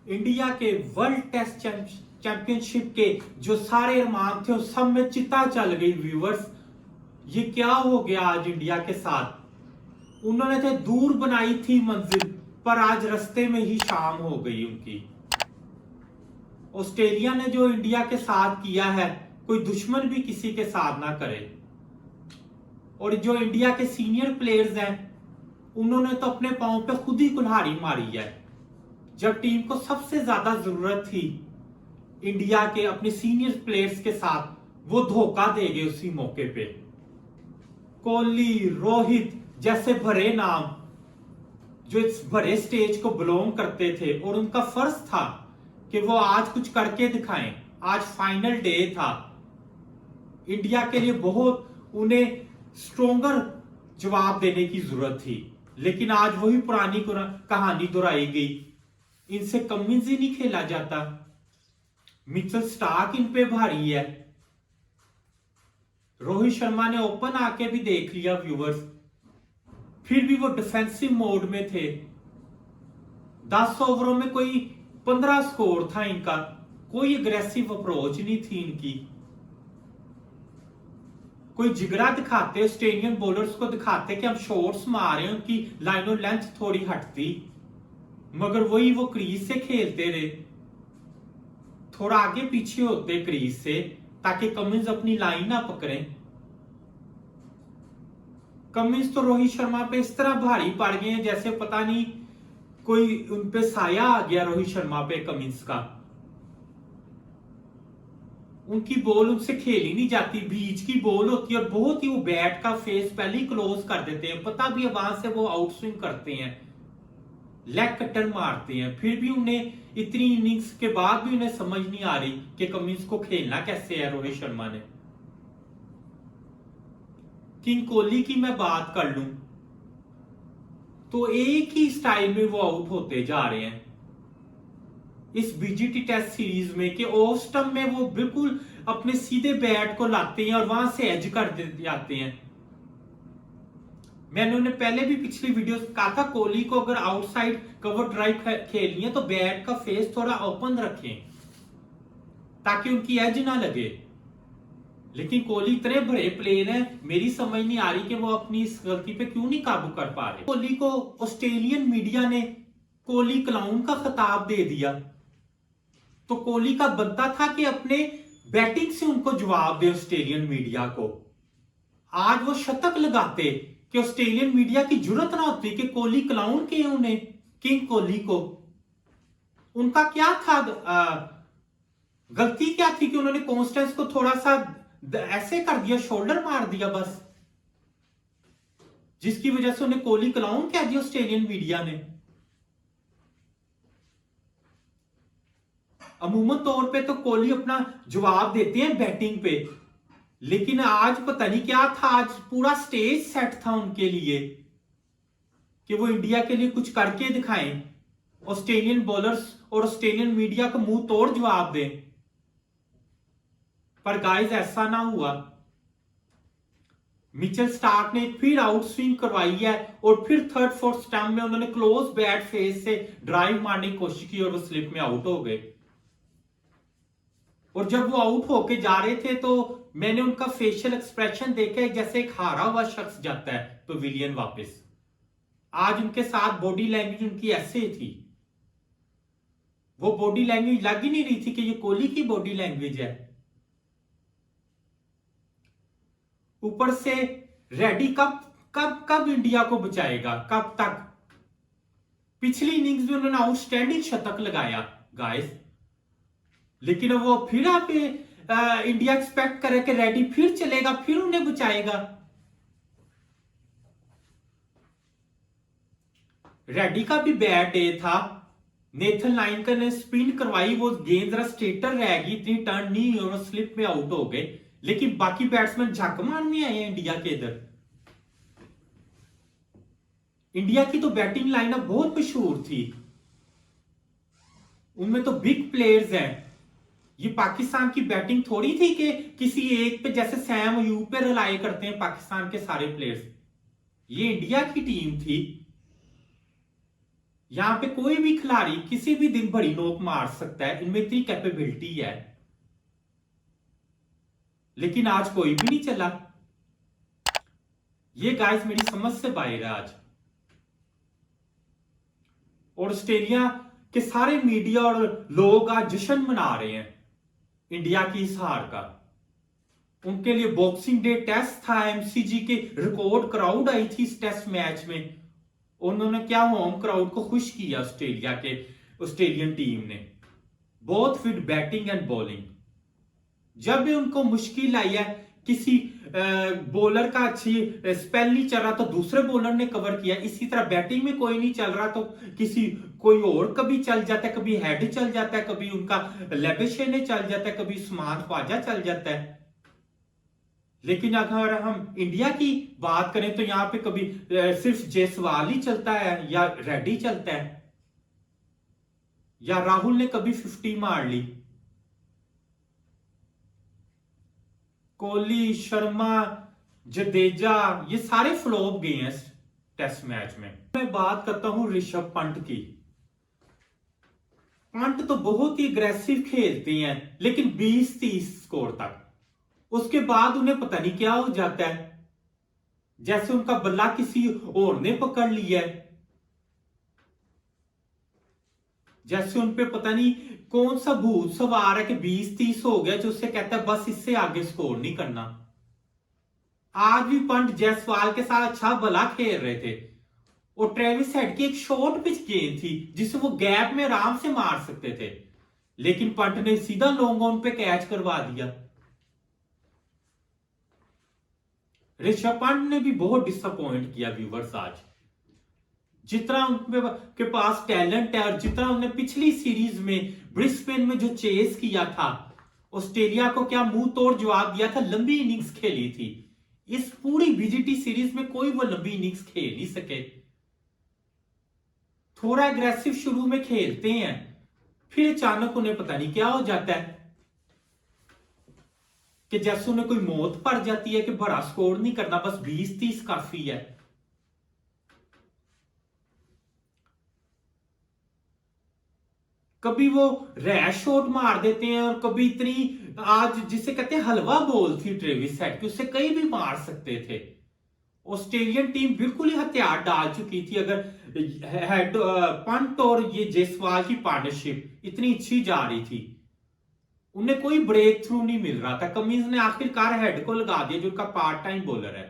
India के world test championship के जो सारे अरमान थे उस सब में चिता चल गई व्यूअर्स। ये क्या हो गया आज इंडिया के साथ। उन्होंने तो दूर बनाई थी मंजिल, पर आज रास्ते में ही शाम हो गई उनकी। ऑस्ट्रेलिया ने जो इंडिया के साथ किया है कोई दुश्मन भी किसी के साथ ना करे। और जो इंडिया के सीनियर प्लेयर्स हैं उन्होंने तो अपने पांव पे खुद ही कुल्हाड़ी मारी है। जब टीम को सबसे ज्यादा जरूरत थी इंडिया के अपने सीनियर प्लेयर्स के साथ, वो धोखा दे गए उसी मौके पे। कोहली, रोहित जैसे बड़े नाम जो इस बड़े स्टेज को बिलोंग करते थे और उनका फर्ज था कि वो आज कुछ करके दिखाएं। आज फाइनल डे था, इंडिया के लिए बहुत उन्हें स्ट्रोंगर जवाब देने की जरूरत थी, लेकिन आज वही पुरानी कहानी दोहराई गई। इनसे कमिंस ही नहीं खेला जाता। मिचेल स्टार्क इन पे भारी है। रोहित शर्मा ने ओपन आके भी देख लिया व्यूअर्स, फिर भी वो डिफेंसिव मोड में थे। 10 ओवरों में कोई 15 स्कोर था इनका, कोई अग्रेसिव अप्रोच नहीं थी इनकी। कोई जिगरा दिखाते ऑस्ट्रेलियन बॉलर्स को, दिखाते कि हम शॉट्स मार रहे हैं, उनकी लाइन ऑफ लेंथ थोड़ी हटती, मगर वही वो क्रीज से खेलते रहे। थोड़ा आगे पीछे होते क्रीज से ताकि कमिंस अपनी लाइन ना पकड़ें। कमिंस तो रोहित शर्मा पे इस तरह भारी पड़ गए हैं जैसे पता नहीं कोई उन पे साया आ गया रोहित शर्मा पे कमिंस का। उनकी बॉल उनसे खेली नहीं जाती, बीच की बॉल होती है और बहुत ही वो बैट का फेस पहले ही क्लोज कर देते हैं। पता भी है वहां से वो आउट स्विंग करते हैं, लेग कटर मारते हैं, फिर भी उन्हें इतनी इनिंग्स के बाद भी उन्हें समझ नहीं आ रही कि कमिंस को खेलना कैसे है रोहित शर्मा ने। किंग कोहली की मैं बात कर लूं तो एक ही स्टाइल में वो आउट होते जा रहे हैं इस बीजीटी टेस्ट सीरीज में, कि ऑफ स्टंप में वो बिल्कुल अपने सीधे बैट को लाते हैं और वहां से एज कर जाते हैं। मैंने उन्हें पहले भी पिछली वीडियो कहा था, कोहली को अगर आउटसाइड कवर ड्राइव खेलनी है तो बैट का फेस थोड़ा ओपन रखें ताकि उनकी एज ना लगे। लेकिन कोहली इतने बड़े प्लेयर हैं, मेरी समझ नहीं आ रही कि वो अपनी इस गलती पे क्यों नहीं काबू कर पा रहे। कोहली को ऑस्ट्रेलियन मीडिया ने कोहली क्लाउन का खिताब दे दिया, तो कोहली का बनता था कि अपने बैटिंग से उनको जवाब दे ऑस्ट्रेलियन मीडिया को। आज वो शतक लगाते कि ऑस्ट्रेलियन मीडिया की जरूरत ना होती कि कोहली क्लाउन के उन्हें किंग कोहली को। उनका क्या था, गलती क्या थी कि उन्होंने कॉन्स्टेंस को थोड़ा सा ऐसे कर दिया, शोल्डर मार दिया बस, जिसकी वजह से उन्हें कोहली क्लाउन कह दिया ऑस्ट्रेलियन मीडिया ने। अमूमन तौर पे तो कोहली अपना जवाब देते हैं बैटिंग पे, लेकिन आज पता नहीं क्या था, आज पूरा स्टेज सेट था उनके लिए कि वो इंडिया के लिए कुछ करके दिखाएं, ऑस्ट्रेलियन बॉलर्स और ऑस्ट्रेलियन मीडिया को मुंह तोड़ जवाब दें। पर गाइस ऐसा ना हुआ। मिचेल स्टार्क ने फिर आउट स्विंग करवाई है और फिर थर्ड फोर्थ स्टंप में उन्होंने क्लोज बैट फेस से ड्राइव मारने की कोशिश की और वो स्लिप में आउट हो गए। और जब वो आउट होके जा रहे थे तो मैंने उनका फेशियल एक्सप्रेशन देखा जैसे एक हारा हुआ शख्स जाता है पवेलियन वापस। आज उनके साथ बॉडी लैंग्वेज उनकी ऐसे थी, वो बॉडी लैंग्वेज लग ही नहीं रही थी कि ये कोहली की बॉडी लैंग्वेज है। ऊपर से रेडी कब कब कब इंडिया को बचाएगा, कब तक। पिछली इनिंग्स में उन्होंने आउटस्टैंडिंग शतक लगाया गाइस, लेकिन वो फिर आप इंडिया एक्सपेक्ट करे कि रेडी फिर चलेगा, फिर उन्हें बचाएगा। रेडी का भी बैड डे था। नेथन लाइन ने स्पिन करवाई, वो गेंद जरा स्ट्रेटर रह गई, इतनी टर्न नहीं और स्लिप में आउट हो गए। लेकिन बाकी बैट्समैन झक मारने आए हैं इंडिया के इधर। इंडिया की तो बैटिंग लाइनअप बहुत मशहूर थी, उनमें तो बिग प्लेयर्स हैं। ये पाकिस्तान की बैटिंग थोड़ी थी कि किसी एक पे जैसे सैम अयूब पे रिलाय करते हैं पाकिस्तान के सारे प्लेयर्स। ये इंडिया की टीम थी। यहां पे कोई भी खिलाड़ी किसी भी दिन बड़ी नोक मार सकता है, इनमें इतनी कैपेबिलिटी है। लेकिन आज कोई भी नहीं चला। ये गाइस मेरी समझ से बाहर है आज। और ऑस्ट्रेलिया के सारे मीडिया और लोग आज जश्न मना रहे हैं इंडिया की इस हार का। उनके लिए बॉक्सिंग डे टेस्ट था, एमसीजी के रिकॉर्ड क्राउड आई थी इस टेस्ट मैच में। उन्होंने क्या होम क्राउड को खुश किया ऑस्ट्रेलियन टीम ने। बहुत फिट बैटिंग एंड बॉलिंग। जब भी उनको मुश्किल आई है, किसी बॉलर का अच्छी स्पेल नहीं चल रहा तो दूसरे बॉलर ने कवर किया। इसी तरह बैटिंग में कोई नहीं चल रहा तो कोई और कभी चल जाता है, कभी हेड चल जाता है, कभी उनका लेबेशेने चल जाता है, कभी उस्मान ख्वाजा चल जाता है। लेकिन अगर हम इंडिया की बात करें तो यहां पे कभी सिर्फ जायसवाल ही चलता है, या रेड्डी चलता है, या राहुल ने कभी 50 मार ली। कोहली, शर्मा, जडेजा ये सारे फ्लॉप गए हैं टेस्ट मैच में। मैं बात करता हूं ऋषभ पंत की। पंत तो बहुत ही अग्रेसिव खेलते हैं, लेकिन 20-30 स्कोर तक। उसके बाद उन्हें पता नहीं क्या हो जाता है, जैसे उनका बल्ला किसी और ने पकड़ लिया है, जैसे उनपे पता नहीं कौन सा भूत सवार है कि 20-30 हो गया, जो उससे कहता है बस इससे आगे स्कोर नहीं करना। आज भी पंत जायसवाल के साथ अच्छा भला खेल रहे थे, और ट्रेविस हेड की एक शॉर्ट पिच गेंद थी जिसे वो गैप में आराम से मार सकते थे, लेकिन पंत ने सीधा लॉन्ग ऑन पे कैच करवा दिया। ऋषभ पंत ने भी बहुत डिसअपॉइंट किया व्यूवर्स आज। जितना उनके पास टैलेंट है और जितना उन्होंने पिछली सीरीज में ब्रिस्बेन में जो चेस किया था, ऑस्ट्रेलिया को क्या मुंह तोड़ जवाब दिया था, लंबी इनिंग्स खेली थी। इस पूरी बीजीटी सीरीज में कोई वो लंबी इनिंग्स खेल नहीं सके। थोड़ा एग्रेसिव शुरू में खेलते हैं, फिर अचानक उन्हें पता नहीं क्या हो जाता है कि जैसे उन्हें कोई मौत पड़ जाती है कि बड़ा स्कोर नहीं करना, बस 20-30 काफी है। कभी वो रैश शॉट मार देते हैं, और कभी इतनी आज जिसे कहते हैं हलवा बॉल थी ट्रेविस हेड की, उससे कहीं भी मार सकते थे। ऑस्ट्रेलियन टीम बिल्कुल ही हथियार डाल चुकी थी। अगर हेड पंत और ये जायसवाल की पार्टनरशिप इतनी अच्छी जा रही थी, उन्हें कोई ब्रेक थ्रू नहीं मिल रहा था। कमिंस ने आखिरकार हेड को लगा दिया, जो उनका पार्ट टाइम बॉलर है,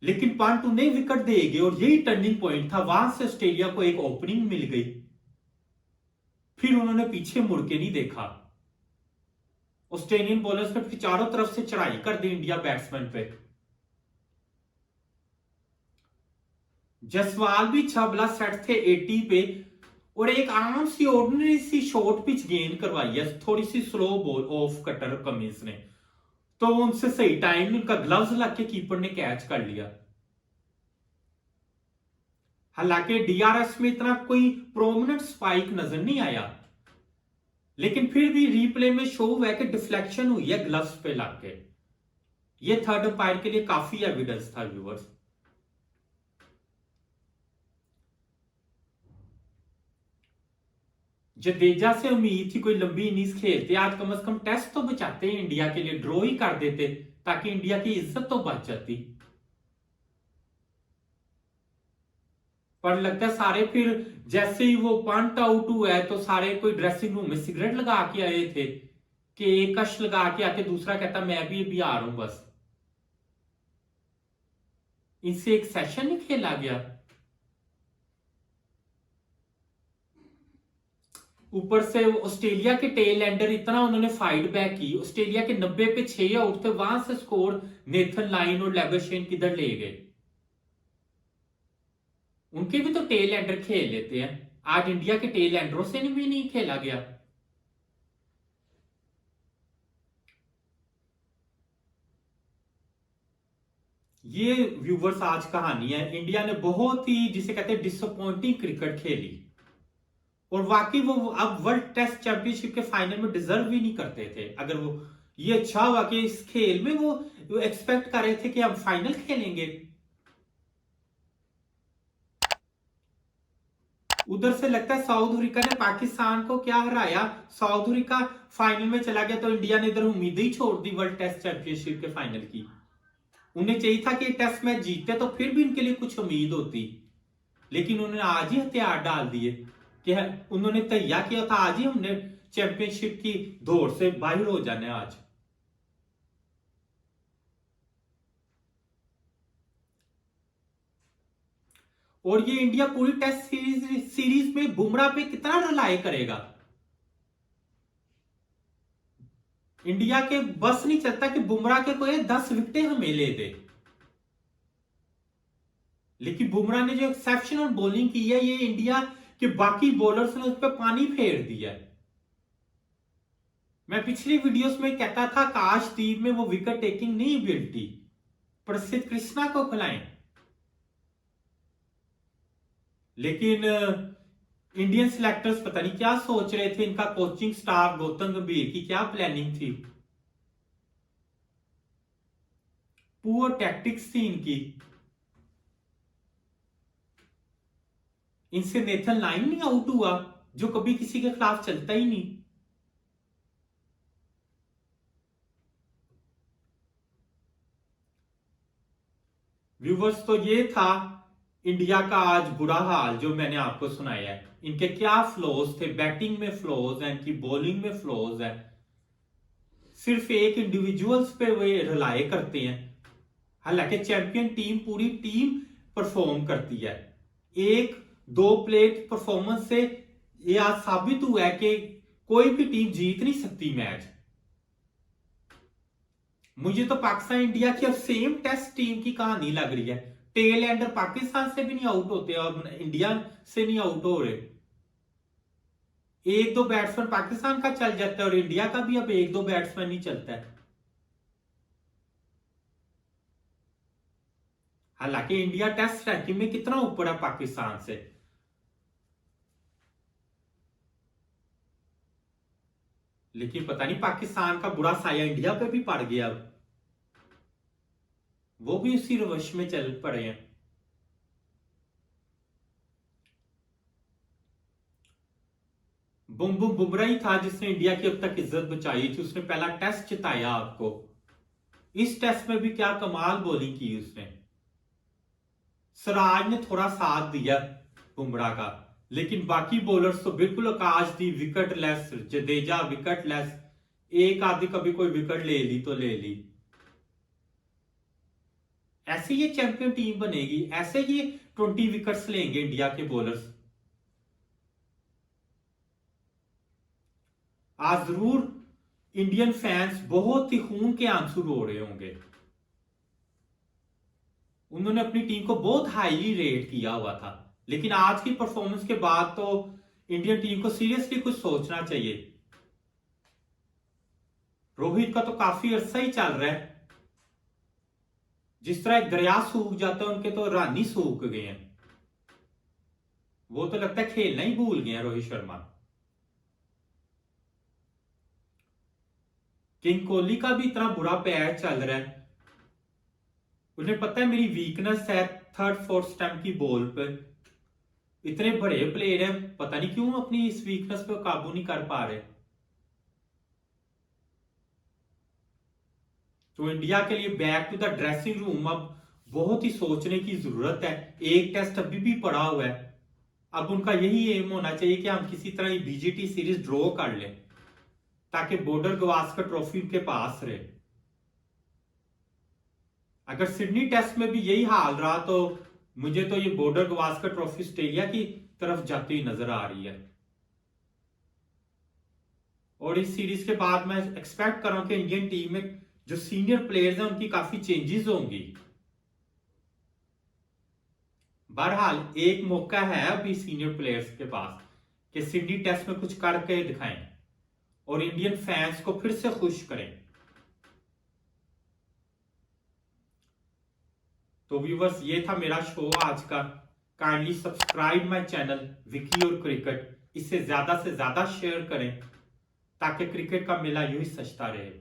लेकिन पंत उन्हें विकेट दे गए, और यही टर्निंग पॉइंट था। वहां से ऑस्ट्रेलिया को एक ओपनिंग मिल गई, फिर उन्होंने पीछे मुड़ के नहीं देखा। ऑस्ट्रेलियन बॉलर्स ने फिर चारों तरफ से चढ़ाई कर दी इंडिया बैट्समैन पे। जायसवाल भी छबला सेट थे 80 पे, और एक आम सी ऑर्डिनरी सी शॉर्ट पिच गेंद करवाई है, थोड़ी सी slow ball off cutter Cummins ने, तो उनसे सही टाइम में उनका ग्लव्स लग के कीपर ने कैच कर लिया। हालांकि डीआरएस में इतना कोई प्रोमिनेंट स्पाइक नजर नहीं आया, लेकिन फिर भी रीप्ले में शो हुआ है कि डिफ्लेक्शन हुई है ग्लव्स पे लग के। ये थर्ड अंपायर के लिए काफी एविडेंस था व्यूअर्स। जडेजा से उम्मीद थी कोई लंबी इनिंग्स खेलते, आज कम से कम टेस्ट तो बचाते हैं, इंडिया के लिए ड्रॉ ही कर देते, ताकि इंडिया की इज्जत तो बच जाती। पर लगता है सारे फिर जैसे ही वो पंट आउट हुआ है तो सारे कोई ड्रेसिंग रूम में सिगरेट लगा के आए थे, कि एक कश लगा के आके दूसरा कहता मैं भी अभी आ रहा हूं बस। इनसे एक सेशन ही खेला गया। ऊपर से ऑस्ट्रेलिया के टेल एंडर इतना उन्होंने फाइट बैक की। ऑस्ट्रेलिया के 90 पे 6 आउट थे, वहां से स्कोर नेथन लाइन और लेबरशेन किधर ले गए। उनके भी तो टेल एंडर खेल लेते हैं, आज इंडिया के टेल एंडरों से भी नहीं खेला गया। ये व्यूवर्स आज कहानी है। इंडिया ने बहुत ही जिसे कहते हैं डिसअपॉइंटिंग क्रिकेट खेली, और वाकई वो अब वर्ल्ड टेस्ट चैंपियनशिप के फाइनल में डिजर्व भी नहीं करते थे। अगर वो ये अच्छा हुआ कि इस खेल में वो एक्सपेक्ट कर रहे थे कि हम फाइनल खेलेंगे। उधर से लगता है साउथ अफ्रीका ने पाकिस्तान को क्या हराया, साउथ अफ्रीका फाइनल में चला गया तो इंडिया ने इधर उम्मीद ही छोड़ दी वर्ल्ड टेस्ट चैंपियनशिप के फाइनल की। उन्हें चाहिए था कि टेस्ट मैच जीतते तो फिर भी इनके लिए कुछ उम्मीद होती, लेकिन उन्होंने आज ही हथियार डाल दिए कि उन्होंने तैयार किया था आज ही हमने चैंपियनशिप की दौड़ से बाहर हो जाने आज। और ये इंडिया पूरी टेस्ट सीरीज में बुमराह पे कितना रिलाय करेगा। इंडिया के बस नहीं चलता कि बुमराह के कोई 10 विकेटें हमें ले दे, लेकिन बुमराह ने जो एक्सेप्शनल बॉलिंग की है ये इंडिया के बाकी बॉलर्स ने उस पर पानी फेर दिया है। मैं पिछली वीडियोस में कहता था काशदीप में वो विकेट टेकिंग नहीं एबिलिटी प्रसिद्ध कृष्णा को खिलाएं, लेकिन इंडियन सिलेक्टर्स पता नहीं क्या सोच रहे थे, इनका कोचिंग स्टाफ गौतम गंभीर की क्या प्लानिंग थी, पुअर टैक्टिक्स थी इनकी। इनसे नेथन लाइन नहीं आउट हुआ जो कभी किसी के खिलाफ चलता ही नहीं। व्यूवर्स, तो ये था इंडिया का आज बुरा हाल जो मैंने आपको सुनाया है। इनके क्या फ्लॉज थे, बैटिंग में फ्लॉज है, इनकी बॉलिंग में फ्लॉज है, सिर्फ एक इंडिविजुअल्स पे वे रिलाय करते हैं। हालांकि चैंपियन टीम पूरी टीम परफॉर्म करती है। एक दो प्लेट परफॉर्मेंस से ये आज साबित हुआ है कि कोई भी टीम जीत नहीं सकती मैच। मुझे तो पाकिस्तान इंडिया की अब सेम टेस्ट टीम की कहानी लग रही है। टेल एंडर पाकिस्तान से भी नहीं आउट होते और इंडिया से नहीं आउट हो रहे। एक दो बैट्समैन पाकिस्तान का चल जाता है और इंडिया का भी अब एक दो बैट्समैन नहीं चलता है। हालांकि इंडिया टेस्ट रैंकिंग में कितना ऊपर है पाकिस्तान से, लेकिन पता नहीं पाकिस्तान का बुरा साया इंडिया पे भी पड़ गया। अब वो भी उसी रवश में चल पड़े हैं। बुमराह ही था जिसने इंडिया की अब तक इज्जत बचाई थी। उसने पहला टेस्ट जिताया आपको। इस टेस्ट में भी क्या कमाल बॉलिंग की उसने। सिराज ने थोड़ा साथ दिया बुमराह का, लेकिन बाकी बॉलर्स तो बिल्कुल Akashdeep wicketless, Jadeja wicketless, एक आधी कभी कोई विकेट ले ली तो ले ली। ऐसे ये चैंपियन टीम बनेगी, ऐसे ये 20 विकेट्स लेंगे इंडिया के बॉलर्स। आज जरूर इंडियन फैंस बहुत ही खून के आंसू रो रहे होंगे। उन्होंने अपनी टीम को बहुत हाईली रेट किया हुआ था, लेकिन आज की परफॉर्मेंस के बाद तो इंडियन टीम को सीरियसली कुछ सोचना चाहिए। रोहित का तो काफी अरसा ही चल रहा है। जिस तरह एक दरिया सूख जाता है, उनके तो रन ही सूख गए हैं। वो तो लगता है खेलना ही भूल गए हैं रोहित शर्मा। किंग कोहली का भी इतना बुरा पैर चल रहा है। उन्हें पता है मेरी वीकनेस है थर्ड फोर्थ स्टंप की बॉल पर। इतने बड़े प्लेयर हैं, पता नहीं क्यों अपनी इस वीकनेस पे काबू नहीं कर पा रहे। तो इंडिया के लिए back to the dressing room अब बहुत ही सोचने की जरूरत है। एक टेस्ट अभी भी पड़ा हुआ है। अब उनका यही एम होना चाहिए कि हम किसी तरह बीजीटी सीरीज ड्रॉ कर लें ताकि बॉर्डर गवास्कर ट्रॉफी उनके पास रहे। अगर सिडनी टेस्ट में भी यही हाल रहा तो मुझे तो ये बॉर्डर गवास्कर ट्रॉफी ऑस्ट्रेलिया की तरफ जाती हुई नजर आ रही है। और इस सीरीज के बाद मैं एक्सपेक्ट कर रहा हूं कि इंडियन टीम में जो सीनियर प्लेयर्स हैं उनकी काफी चेंजेस होंगी। बहरहाल एक मौका है अभी सीनियर प्लेयर्स के पास कि सिडनी टेस्ट में कुछ करके दिखाएं और इंडियन फैंस को फिर से खुश करें। तो व्यूवर्स, ये था मेरा शो आज का। Kindly subscribe my channel Vicky और क्रिकेट। इसे ज्यादा से ज्यादा शेयर करें ताकि क्रिकेट का मेला यूं ही सजता रहे।